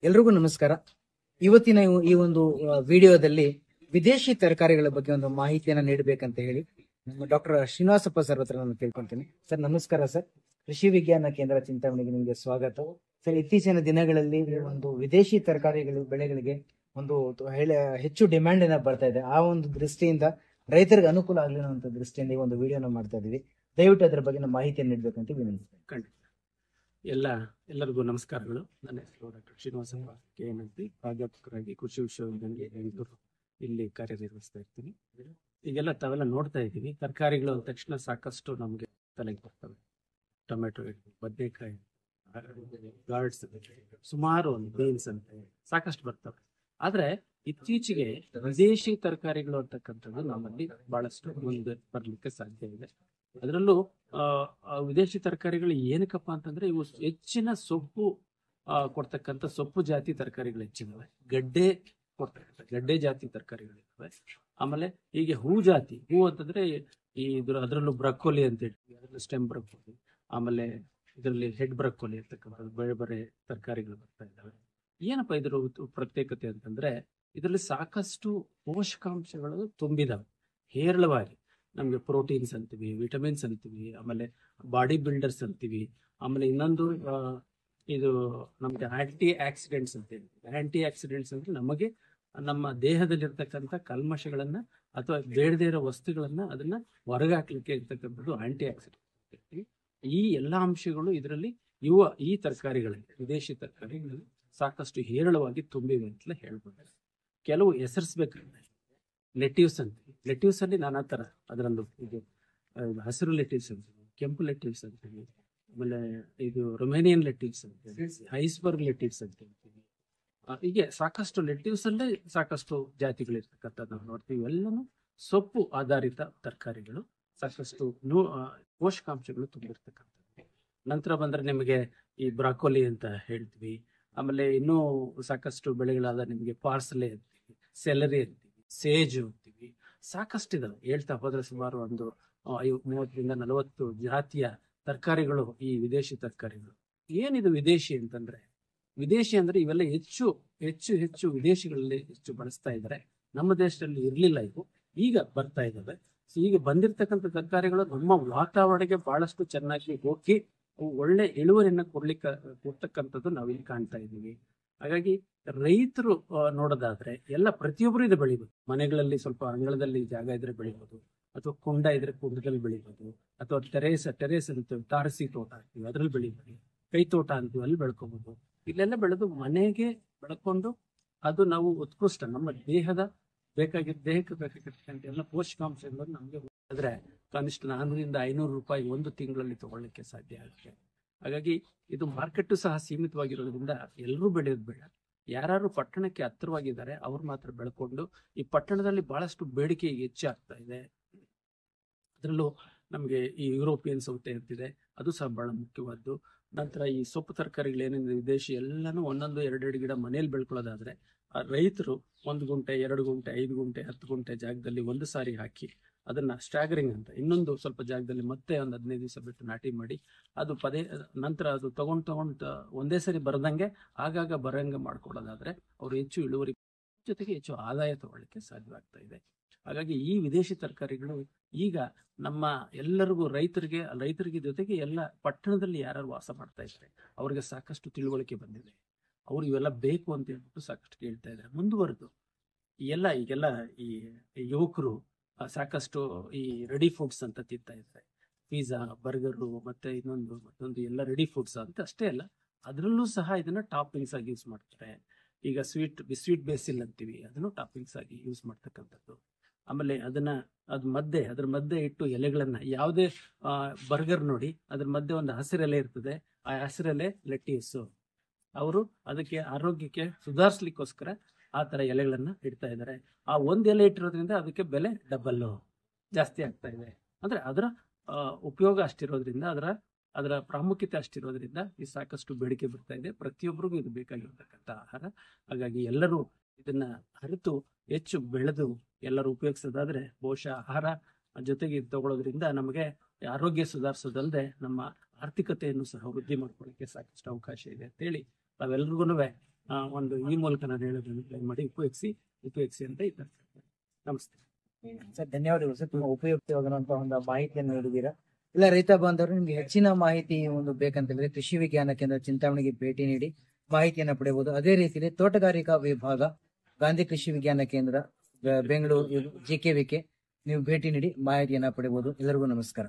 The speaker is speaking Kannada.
ಎಲ್ರಿಗೂ ನಮಸ್ಕಾರ. ಇವತ್ತಿನ ಈ ಒಂದು ವಿಡಿಯೋದಲ್ಲಿ ವಿದೇಶಿ ತರಕಾರಿಗಳ ಬಗ್ಗೆ ಒಂದು ಮಾಹಿತಿಯನ್ನ ನೀಡಬೇಕಂತ ಹೇಳಿ ನಮ್ಮ ಡಾಕ್ಟರ್ ಶ್ರೀನಿವಾಸಪ್ಪ ಸರ್ ಹತ್ರ ನಾನು ಕೇಳ್ಕೊಂತೀನಿ. ಸರ್ ನಮಸ್ಕಾರ ಸರ್. ಕೃಷಿ ವಿಜ್ಞಾನ ಕೇಂದ್ರ ಚಿಂತಾಮಣಿಗೆ ನಿಮಗೆ ಸ್ವಾಗತ. ಸರ್, ಇತ್ತೀಚಿನ ದಿನಗಳಲ್ಲಿ ಒಂದು ವಿದೇಶಿ ತರಕಾರಿಗಳು ಬೆಳೆಗಳಿಗೆ ಒಂದು ಹೆಚ್ಚು ಡಿಮ್ಯಾಂಡ್ ಬರ್ತಾ ಇದೆ. ಆ ಒಂದು ದೃಷ್ಟಿಯಿಂದ ರೈತರಿಗೆ ಅನುಕೂಲ ಆಗಲಿ ಅನ್ನೋ ದೃಷ್ಟಿಯಿಂದ ಈ ಒಂದು ವಿಡಿಯೋನ ಮಾಡ್ತಾ ಇದೀವಿ. ದಯವಿಟ್ಟು ಅದರ ಬಗ್ಗೆ ಮಾಹಿತಿಯನ್ನು ನೀಡಬೇಕಂತ ವಿನಂತಿಸ್ತೀನಿ. ಖಂಡಿತ. ಎಲ್ಲರಿಗೂ ನಮಸ್ಕಾರಗಳು. ನನ್ನ ಹೆಸರು ಡಾಕ್ಟರ್ ಶ್ರೀನಿವಾಸಪ್ಪ KNMP, ಪ್ರಾಧ್ಯಾಪಕರಾಗಿ ಕೃಷಿ ವಿಶ್ವವಿದ್ಯಾಲಯ ಬೆಂಗಳೂರು ಇಲ್ಲಿ ಕಾರ್ಯನಿರ್ವಹಿಸ್ತಾ ಇರ್ತೀನಿ. ಈಗೆಲ್ಲ ತಾವೆಲ್ಲ ನೋಡ್ತಾ ಇದ್ದೀವಿ, ತರಕಾರಿಗಳು ಅಂದ ತಕ್ಷಣ ಸಾಕಷ್ಟು ನಮಗೆ ತಲೆಗೆ ಬರ್ತವೆ. ಟೊಮೆಟೊ, ಬದನೆಕಾಯಿ, ಗಾರ್ಡ್ಸ್, ಸುಮಾರು ಬೀನ್ಸ್ ಅಂತ ಸಾಕಷ್ಟು ಬರ್ತವೆ. ಆದ್ರೆ ಇತ್ತೀಚೆಗೆ ವಿದೇಶಿ ತರಕಾರಿಗಳು ಅಂತಕ್ಕಂಥದ್ದು ನಮ್ಮಲ್ಲಿ ಬಹಳಷ್ಟು ಮುಂದೆ ಬರ್ಲಿಕ್ಕೆ ಸಾಧ್ಯ ಇದೆ. ಅದರಲ್ಲೂ ವಿದೇಶಿ ತರಕಾರಿಗಳು ಏನಕ್ಕಪ್ಪ ಅಂತಂದ್ರೆ ಇವು ಹೆಚ್ಚಿನ ಸೊಪ್ಪು ಕೊಡ್ತಕ್ಕಂಥ ಸೊಪ್ಪು ಜಾತಿ ತರಕಾರಿಗಳು ಹೆಚ್ಚಿದಾವೆ. ಗಡ್ಡೆ ಜಾತಿ ತರಕಾರಿಗಳಿದ್ದಾವೆ. ಆಮೇಲೆ ಹೀಗೆ ಹೂ ಅಂತಂದ್ರೆ ಅದರಲ್ಲೂ ಬ್ರಕೋಲಿ ಅಂತ ಹೇಳ್ತೀವಿ, ಅದರಲ್ಲೂ ಸ್ಟೆಮ್ ಬ್ರಕೋಲಿ, ಆಮೇಲೆ ಇದರಲ್ಲಿ ಹೆಡ್ ಬ್ರಕೋಲಿ ಅಂತಕ್ಕಂಥದ್ದು ಬೇರೆ ಬೇರೆ ತರಕಾರಿಗಳು ಬರ್ತಾ ಇದ್ದಾವೆ. ಏನಪ್ಪಾ ಇದರ ಪ್ರತ್ಯೇಕತೆ ಅಂತಂದ್ರೆ ಇದರಲ್ಲಿ ಸಾಕಷ್ಟು ಪೋಷಕಾಂಶಗಳು ತುಂಬಿದಾವೆ ಹೇರಳವಾಗಿ. ನಮ್ಗೆ ಪ್ರೋಟೀನ್ಸ್ ಅಂತೀವಿ, ವಿಟಮಿನ್ಸ್ ಅಂತೀವಿ, ಆಮೇಲೆ ಬಾಡಿ ಬಿಲ್ಡರ್ಸ್ ಅಂತೀವಿ, ಆಮೇಲೆ ಇನ್ನೊಂದು ಇದು ನಮ್ಗೆ ಆಂಟಿ ಆಕ್ಸಿಡೆಂಟ್ಸ್ ಅಂತೀವಿ. ಆಂಟಿ ಆಕ್ಸಿಡೆಂಟ್ಸ್ ಅಂದ್ರೆ ನಮಗೆ ನಮ್ಮ ದೇಹದಲ್ಲಿರ್ತಕ್ಕಂಥ ಕಲ್ಮಶಗಳನ್ನ ಅಥವಾ ಬೇಡದೇ ಇರೋ ವಸ್ತುಗಳನ್ನ ಅದನ್ನ ಹೊರಗಾಕ್ಲಿಕ್ಕೆ ಇರ್ತಕ್ಕಂಥದ್ದು ಆಂಟಿ ಆಕ್ಸಿಡೆಂಟ್. ಈ ಎಲ್ಲಾ ಅಂಶಗಳು ಇದರಲ್ಲಿ ಈ ತರಕಾರಿಗಳಲ್ಲಿ, ವಿದೇಶಿ ತರಕಾರಿಗಳಲ್ಲಿ ಸಾಕಷ್ಟು ಹೇರಳವಾಗಿ ತುಂಬಿವೆ ಅಂತಲೇ ಹೇಳ್ಬೋದು. ಕೆಲವು ಹೆಸರಿಸ್ಬೇಕಂದ್ರೆ ಲೆಟ್ಯೂಸ್ ಅಂತೀವಿ. ಲೆಟ್ಯೂಸ್ ಅಲ್ಲಿ ನಾನಾ ತರ, ಅದರಲ್ಲೂ ಇದು ಹಸಿರು ಲೆಟ್ಯೂಸ್ ಅಂತೀವಿ, ಕೆಂಪು ಲೆಟ್ಯೂಸ್ ಅಂತೀವಿ, ಆಮೇಲೆ ಇದು ರೊಮೇನಿಯನ್ ಲೆಟ್ಯೂಸ್ ಅಂತೀವಿ, ಐಸ್ಬರ್ಗ್ ಲೆಟ್ಯೂಸ್ ಅಂತ ಹೇಳ್ತೀವಿ. ಹೀಗೆ ಸಾಕಷ್ಟು ಲೆಟ್ಯೂಸ್ ಅಲ್ಲೇ ಸಾಕಷ್ಟು ಜಾತಿಗಳು ಇರ್ತಕ್ಕಂಥದ್ದು ನಾವು ನೋಡ್ತೀವಿ. ಎಲ್ಲನೂ ಸೊಪ್ಪು ಆಧಾರಿತ ತರಕಾರಿಗಳು, ಸಾಕಷ್ಟು ಪೋಷಕಾಂಶಗಳು ತುಂಬಿರ್ತಕ್ಕಂಥದ್ದು. ನಂತರ ಬಂದ್ರೆ ನಿಮಗೆ ಈ ಬ್ರಾಕೋಲಿ ಅಂತ ಹೇಳ್ತೀವಿ. ಆಮೇಲೆ ಇನ್ನೂ ಸಾಕಷ್ಟು ಬೆಳೆಗಳಾದ ನಿಮಗೆ ಪಾರ್ಸಲೆ ಅಂತೀವಿ, ಸೆಲರಿ ಅಂತೀವಿ, ಸೇಜು ಅಂತೀವಿ. ಸಾಕಷ್ಟು ಇದಾವೆ. ಹೇಳ್ತಾ ಹೋದ್ರೆ ಸುಮಾರು ಒಂದು 30ರಿಂದ 40 ಜಾತಿಯ ತರಕಾರಿಗಳು ಈ ವಿದೇಶಿ ತರಕಾರಿಗಳು. ಏನಿದು ವಿದೇಶಿ ಅಂತಂದ್ರೆ, ವಿದೇಶಿ ಅಂದ್ರೆ ಇವೆಲ್ಲ ಹೆಚ್ಚು ಹೆಚ್ಚು ಹೆಚ್ಚು ವಿದೇಶಿಗಳಲ್ಲಿ ಹೆಚ್ಚು ಬಳಸ್ತಾ ಇದ್ದಾರೆ. ನಮ್ಮ ದೇಶದಲ್ಲಿ ಇರ್ಲಿಲ್ಲ, ಇವು ಈಗ ಬರ್ತಾ ಇದ್ದಾವೆ. ಈಗ ಬಂದಿರತಕ್ಕಂಥ ತರಕಾರಿಗಳು ನಮ್ಮ ವಾತಾವರಣಕ್ಕೆ ಬಹಳಷ್ಟು ಚೆನ್ನಾಗಿ ಹೋಗಿ ಒಳ್ಳೆ ಇಳುವರಿಯನ್ನ ಕೊಡ್ತಕ್ಕಂಥದ್ದು ನಾವಿಲ್ಲಿ ಕಾಣ್ತಾ ಇದ್ದೀವಿ. ಹಾಗಾಗಿ ರೈತರು ನೋಡೋದಾದ್ರೆ ಪ್ರತಿಯೊಬ್ಬರು ಇದು ಬೆಳಿಬಹುದು. ಮನೆಗಳಲ್ಲಿ ಸ್ವಲ್ಪ ಅಂಗಳದಲ್ಲಿ ಜಾಗ ಇದ್ರೆ ಬೆಳಿಬಹುದು, ಅಥವಾ ಕುಂಡ ಇದ್ರೆ ಕುಂಡದಲ್ಲಿ ಬೆಳಿಬಹುದು, ಅಥವಾ ಟೆರೇಸ್ ಅಂತೀವಿ, ತಾರಸಿ ತೋಟ ಅಂತೀವಿ, ಅದ್ರಲ್ಲಿ ಬೆಳಿಬಹುದು. ಕೈ ತೋಟ ಅಂತೀವಿ, ಅಲ್ಲಿ ಬೆಳ್ಕೋಬಹುದು. ಇಲ್ಲೆಲ್ಲ ಬೆಳೆದು ಮನೆಗೆ ಬೆಳ್ಕೊಂಡು ಅದು ನಾವು ಉತ್ಕೃಷ್ಟ ನಮ್ಮ ದೇಹಕ್ಕೆ ಬೇಕಾಗಿರ್ತಕ್ಕಂಥ ಎಲ್ಲ ಪೋಷಕಾಂಶಗಳನ್ನು ನಮಗೆ ಆದ್ರೆ ಕನಿಷ್ಠ 400ರಿಂದ 500 ರೂಪಾಯಿ ಒಂದು ತಿಂಗಳಲ್ಲಿ ತಗೊಳ್ಳಿಕ್ಕೆ ಸಾಧ್ಯ ಆಗುತ್ತೆ. ಹಾಗಾಗಿ ಇದು ಮಾರ್ಕೆಟ್ ಸಹ ಸೀಮಿತವಾಗಿರೋದ್ರಿಂದ ಎಲ್ಲರೂ ಬೆಳೆಯೋದು ಬೇಡ. ಯಾರು ಪಟ್ಟಣಕ್ಕೆ ಹತ್ತಿರವಾಗಿದ್ದಾರೆ ಅವ್ರು ಮಾತ್ರ ಬೆಳ್ಕೊಂಡು, ಈ ಪಟ್ಟಣದಲ್ಲಿ ಬಹಳಷ್ಟು ಬೇಡಿಕೆ ಹೆಚ್ಚಾಗ್ತಾ ಇದೆ. ಅದರಲ್ಲೂ ನಮಗೆ ಈ ಯುರೋಪಿಯನ್ ಸೌತೆ ಅಂತಿದೆ, ಅದು ಸಹ ಬಹಳ ಮುಖ್ಯವಾದ್ದು. ನಂತರ ಈ ಸೊಪ್ಪು ತರಕಾರಿಗಳು ಏನೇನಿದೆ ವಿದೇಶಿ ಎಲ್ಲಾನು 1-2 ಗಿಡ ಮನೇಲಿ ಬೆಳ್ಕೊಳ್ಳೋದಾದ್ರೆ ರೈತರು 1 ಗುಂಟೆ, 2 ಗುಂಟೆ, 5 ಗುಂಟೆ, 10 ಗುಂಟೆ ಜಾಗದಲ್ಲಿ ಒಂದು ಸಾರಿ ಹಾಕಿ ಅದನ್ನ ಸ್ಟ್ಯಾಗರಿಂಗ್ ಅಂತ ಇನ್ನೊಂದು ಸ್ವಲ್ಪ ಜಾಗದಲ್ಲಿ ಮತ್ತೆ ಒಂದು 15 ದಿವಸ ಬಿಟ್ಟು ನಾಟಿ ಮಾಡಿ ಅದು ನಂತರ ಅದು ತಗೊಂಡ್ ಒಂದೇ ಸರಿ ಬರದಂಗೆ ಆಗಾಗ ಬರಂಗ ಮಾಡ್ಕೊಳ್ಳೋದಾದ್ರೆ ಅವರು ಹೆಚ್ಚು ಇಳುವರಿ ಜೊತೆಗೆ ಹೆಚ್ಚು ಆದಾಯ ತಗೊಳ್ಳಿಕ್ಕೆ ಸಾಧ್ಯವಾಗ್ತಾ ಇದೆ. ಹಾಗಾಗಿ ಈ ವಿದೇಶಿ ತರಕಾರಿಗಳು ಈಗ ನಮ್ಮ ಎಲ್ಲರಿಗೂ ರೈತರಿಗೆ ಜೊತೆಗೆ ಎಲ್ಲ ಪಟ್ಟಣದಲ್ಲಿ ಯಾರು ವಾಸ ಮಾಡ್ತಾ ಇದ್ದಾರೆ ಅವ್ರಿಗೆ ಸಾಕಷ್ಟು ತಿಳುವಳಿಕೆ ಬಂದಿದೆ. ಅವ್ರು ಇವೆಲ್ಲ ಬೇಕು ಅಂತ ಹೇಳ್ಬಿಟ್ಟು ಸಾಕಷ್ಟು ಕೇಳ್ತಾ ಇದ್ದಾರೆ. ಮುಂದುವರೆದು ಈಗೆಲ್ಲ ಈ ಯುವಕರು ಸಾಕಷ್ಟು ಈ ರೆಡಿ ಫುಡ್ಸ್ ಅಂತ ತಿಂತಾ ಇದ್ದಾರೆ. ಪಿಜ್ಜಾ, ಬರ್ಗರು, ಮತ್ತೆ ಮತ್ತೊಂದು ಎಲ್ಲ ರೆಡಿ ಫುಡ್ಸ್ ಅಂತ ಅಷ್ಟೇ ಅಲ್ಲ, ಅದರಲ್ಲೂ ಸಹ ಇದನ್ನ ಟಾಪಿಂಗ್ಸ್ ಆಗಿ ಯೂಸ್ ಮಾಡ್ತಾರೆ. ಈಗ ಸ್ವೀಟ್ ಬೇಸಿಲ್ ಅಂತೀವಿ, ಅದನ್ನು ಟಾಪಿಂಗ್ಸ್ ಆಗಿ ಯೂಸ್ ಮಾಡ್ತಕ್ಕಂಥದ್ದು. ಆಮೇಲೆ ಅದ್ರ ಮಧ್ಯೆ ಇಟ್ಟು ಎಲೆಗಳನ್ನ, ಯಾವುದೇ ಬರ್ಗರ್ ನೋಡಿ ಅದ್ರ ಮಧ್ಯೆ ಒಂದು ಹಸಿರೆಲೆ ಇರ್ತದೆ, ಆ ಹಸಿರೆಲೆ ಲೆಟ್ಯೂಸ್. ಅವರು ಅದಕ್ಕೆ ಆರೋಗ್ಯಕ್ಕೆ ಸುಧಾರಿಸ್ಲಿಕ್ಕೋಸ್ಕರ ಆ ತರ ಎಲೆಗಳನ್ನ ಇಡ್ತಾ ಇದ್ದಾರೆ. ಆ ಒಂದ್ ಎಲೆ ಇಟ್ಟಿರೋದ್ರಿಂದ ಅದಕ್ಕೆ ಬೆಲೆ ಡಬಲ್ ಜಾಸ್ತಿ ಆಗ್ತಾ ಇದೆ. ಅಂದ್ರೆ ಅದರ ಉಪಯೋಗ ಅಷ್ಟಿರೋದ್ರಿಂದ, ಅದರ ಪ್ರಾಮುಖ್ಯತೆ ಅಷ್ಟಿರೋದ್ರಿಂದ ಈ ಸಾಕಷ್ಟು ಬೇಡಿಕೆ ಬರ್ತಾ ಇದೆ. ಪ್ರತಿಯೊಬ್ಬರಿಗೂ ಇದು ಬೇಕಾಗಿರ್ತಕ್ಕಂಥ ಆಹಾರ. ಹಾಗಾಗಿ ಎಲ್ಲರೂ ಇದನ್ನ ಅರಿತು ಹೆಚ್ಚು ಬೆಳೆದು ಎಲ್ಲರೂ ಉಪಯೋಗಿಸೋದಾದ್ರೆ ಬಹುಶಃ ಆಹಾರ ಜೊತೆಗೆ ತಗೊಳ್ಳೋದ್ರಿಂದ ನಮಗೆ ಆರೋಗ್ಯ ಸುಧಾರಿಸೋದಲ್ಲದೆ ನಮ್ಮ ಆರ್ಥಿಕತೆಯನ್ನು ಸಹ ವೃದ್ಧಿ ಮಾಡ್ಕೊಳ್ಳಿಕ್ಕೆ ಸಾಕಷ್ಟು ಅವಕಾಶ ಇದೆ ಅಂತೇಳಿ ತಾವೆಲ್ರಿಗೂ ಒಂದು ಈ ಮೂಲಕ ನಾನು ಹೇಳೋದನ್ನು ಟ್ರೈ ಮಾಡಿ ಉಪಯೋಗಿಸಿ ಅಂತ ಇದ್ದಾರೆ. ನಮಸ್ತೆ ಸರ್, ಧನ್ಯವಾದಗಳು ಸರ್. ತುಂಬಾ ಉಪಯುಕ್ತವಾದಂತಹ ಒಂದು ಮಾಹಿತಿಯನ್ನು ನೀಡಿದ್ದೀರಾ. ಇಲ್ಲ, ರೈತ ಬಾಂಧವರು ನಿಮ್ಗೆ ಹೆಚ್ಚಿನ ಮಾಹಿತಿ ಒಂದು ಬೇಕಂತ ಹೇಳಿದ್ರೆ ಕೃಷಿ ವಿಜ್ಞಾನ ಕೇಂದ್ರ ಚಿಂತಾಮಣಿಗೆ ಭೇಟಿ ನೀಡಿ ಮಾಹಿತಿಯನ್ನು ಪಡೆಯಬಹುದು. ಅದೇ ರೀತಿಯಲ್ಲಿ ತೋಟಗಾರಿಕಾ ವಿಭಾಗ ಗಾಂಧಿ ಕೃಷಿ ವಿಜ್ಞಾನ ಕೇಂದ್ರ ಬೆಂಗಳೂರು JKVK ನೀವು ಭೇಟಿ ನೀಡಿ ಮಾಹಿತಿಯನ್ನ ಪಡೆಯಬಹುದು. ಎಲ್ಲರಿಗೂ ನಮಸ್ಕಾರ.